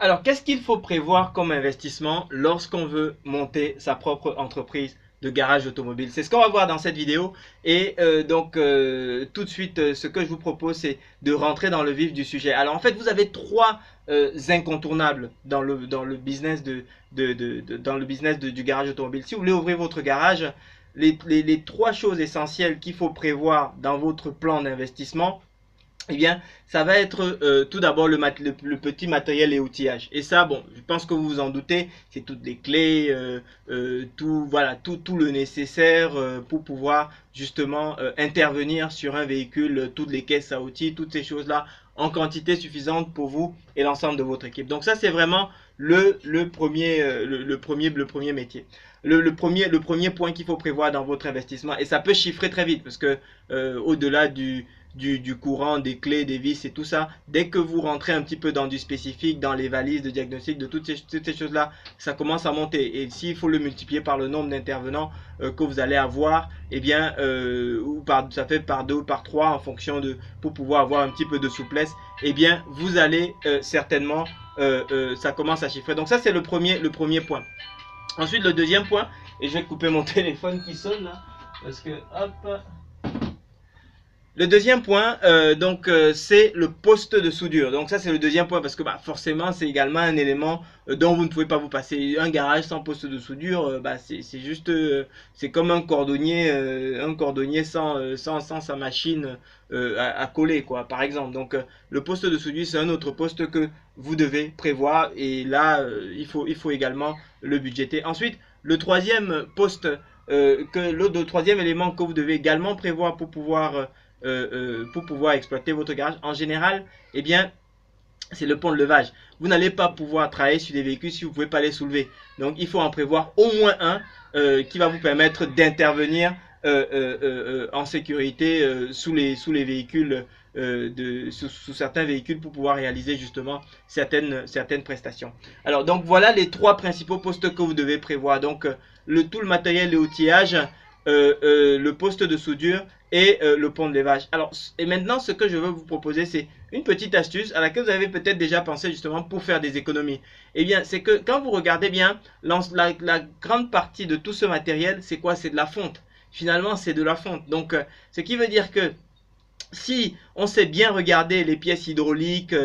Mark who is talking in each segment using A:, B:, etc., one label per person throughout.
A: Alors, qu'est-ce qu'il faut prévoir comme investissement lorsqu'on veut monter sa propre entreprise de garage automobile? C'est ce qu'on va voir dans cette vidéo. Et tout de suite, ce que je vous propose, c'est de rentrer dans le vif du sujet. Alors, en fait, vous avez trois incontournables dans le business du garage automobile. Si vous voulez ouvrir votre garage, les trois choses essentielles qu'il faut prévoir dans votre plan d'investissement, eh bien, ça va être tout d'abord le petit matériel et outillage. Et ça, bon, je pense que vous vous en doutez, c'est toutes les clés, voilà, tout le nécessaire pour pouvoir justement intervenir sur un véhicule, toutes les caisses à outils, toutes ces choses-là en quantité suffisante pour vous et l'ensemble de votre équipe. Donc ça, c'est vraiment le premier métier. Le premier point qu'il faut prévoir dans votre investissement, et ça peut chiffrer très vite parce que au-delà du courant, des clés, des vis et tout ça, dès que vous rentrez un petit peu dans du spécifique, dans les valises de diagnostic, de toutes ces choses-là, ça commence à monter. Et s'il faut le multiplier par le nombre d'intervenants que vous allez avoir, eh bien, ça fait par 2 ou par 3 en fonction pour pouvoir avoir un petit peu de souplesse, eh bien, vous allez certainement, ça commence à chiffrer. Donc ça, c'est le premier point. Ensuite, le deuxième point, et je vais couper mon téléphone qui sonne là, parce que, hop. Le deuxième point, c'est le poste de soudure. Donc ça, c'est le deuxième point parce que forcément, c'est également un élément dont vous ne pouvez pas vous passer. Un garage sans poste de soudure, c'est juste, c'est comme un cordonnier sans sa machine à coller, quoi, par exemple. Donc le poste de soudure, c'est un autre poste que vous devez prévoir et là, il faut également le budgéter. Ensuite, le troisième poste, le troisième élément que vous devez également prévoir pour pouvoir exploiter votre garage, en général, eh bien, c'est le pont de levage. Vous n'allez pas pouvoir travailler sur des véhicules si vous ne pouvez pas les soulever. Donc, il faut en prévoir au moins un qui va vous permettre d'intervenir en sécurité sous les véhicules, sous certains véhicules pour pouvoir réaliser justement certaines prestations. Alors, donc, voilà les trois principaux postes que vous devez prévoir. Donc, tout le matériel et outillage, le poste de soudure et le pont de levage. Alors, et maintenant, ce que je veux vous proposer, c'est une petite astuce à laquelle vous avez peut-être déjà pensé justement pour faire des économies. Eh bien, c'est que quand vous regardez bien, la grande partie de tout ce matériel, c'est quoi? C'est de la fonte. Finalement, c'est de la fonte. Donc, ce qui veut dire que si on sait bien regarder les pièces hydrauliques,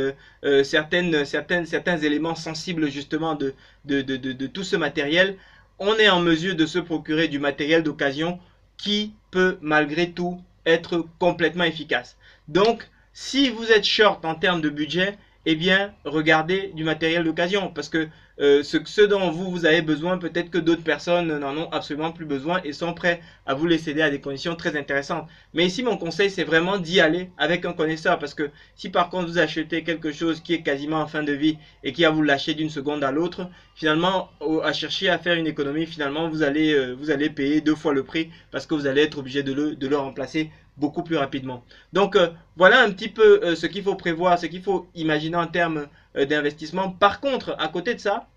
A: certains éléments sensibles justement de tout ce matériel, on est en mesure de se procurer du matériel d'occasion qui peut malgré tout être complètement efficace. Donc, si vous êtes short en termes de budget, eh bien, regardez du matériel d'occasion parce que ce dont vous avez besoin, peut-être que d'autres personnes n'en ont absolument plus besoin et sont prêts à vous les céder à des conditions très intéressantes. Mais ici, mon conseil, c'est vraiment d'y aller avec un connaisseur parce que si par contre vous achetez quelque chose qui est quasiment en fin de vie et qui va vous lâcher d'une seconde à l'autre, finalement, à chercher à faire une économie, finalement, vous allez payer 2 fois le prix parce que vous allez être obligé de le remplacer beaucoup plus rapidement. Donc, voilà un petit peu ce qu'il faut prévoir, ce qu'il faut imaginer en termes d'investissement. Par contre, à côté de ça,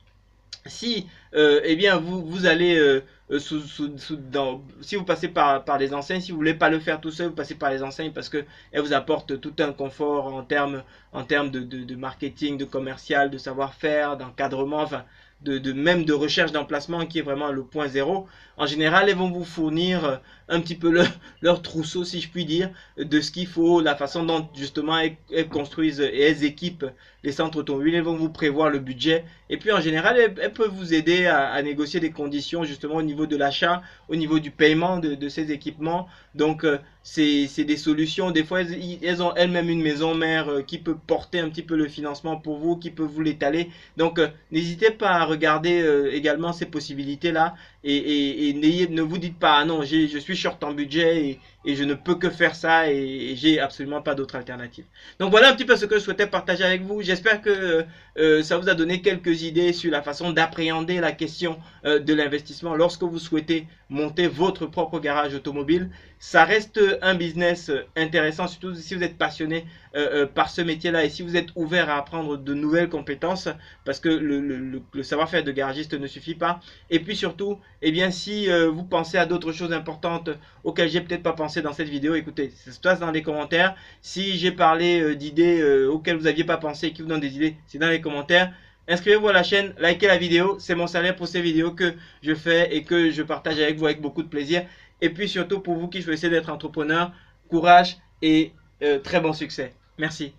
A: si eh bien vous allez si vous passez par les enseignes, si vous voulez pas le faire tout seul, vous passez par les enseignes parce que elles vous apportent tout un confort en termes de marketing, de commercial, de savoir-faire, d'encadrement, enfin même de recherche d'emplacement qui est vraiment le point zéro. En général, elles vont vous fournir un petit peu leur trousseau, si je puis dire, de ce qu'il faut, la façon dont justement elles construisent et elles équipent les centres automobiles. Elles vont vous prévoir le budget et puis en général, elles peuvent vous aider à négocier des conditions justement au niveau de l'achat, au niveau du paiement de ces équipements. Donc c'est des solutions. Des fois, elles ont elles-mêmes une maison mère qui peut porter un petit peu le financement pour vous, qui peut vous l'étaler. Donc n'hésitez pas à regarder également ces possibilités-là et ne vous dites pas ah non, je suis short en budget et je ne peux que faire ça et j'ai absolument pas d'autre alternative. Donc voilà un petit peu ce que je souhaitais partager avec vous. J'espère que ça vous a donné quelques idées sur la façon d'appréhender la question de l'investissement lorsque vous souhaitez monter votre propre garage automobile. Ça reste un business intéressant, surtout si vous êtes passionné par ce métier-là et si vous êtes ouvert à apprendre de nouvelles compétences parce que le savoir-faire de garagiste ne suffit pas. Et puis surtout, eh bien, si vous pensez à d'autres choses importantes auxquelles j'ai peut-être pas pensé dans cette vidéo, écoutez, ça se passe dans les commentaires. Si j'ai parlé d'idées auxquelles vous n'aviez pas pensé et qui vous donnent des idées, c'est dans les commentaires. Inscrivez-vous à la chaîne, likez la vidéo, c'est mon salaire pour ces vidéos que je fais et que je partage avec vous avec beaucoup de plaisir. Et puis surtout pour vous qui choisissez d'être entrepreneur, courage et très bon succès. Merci.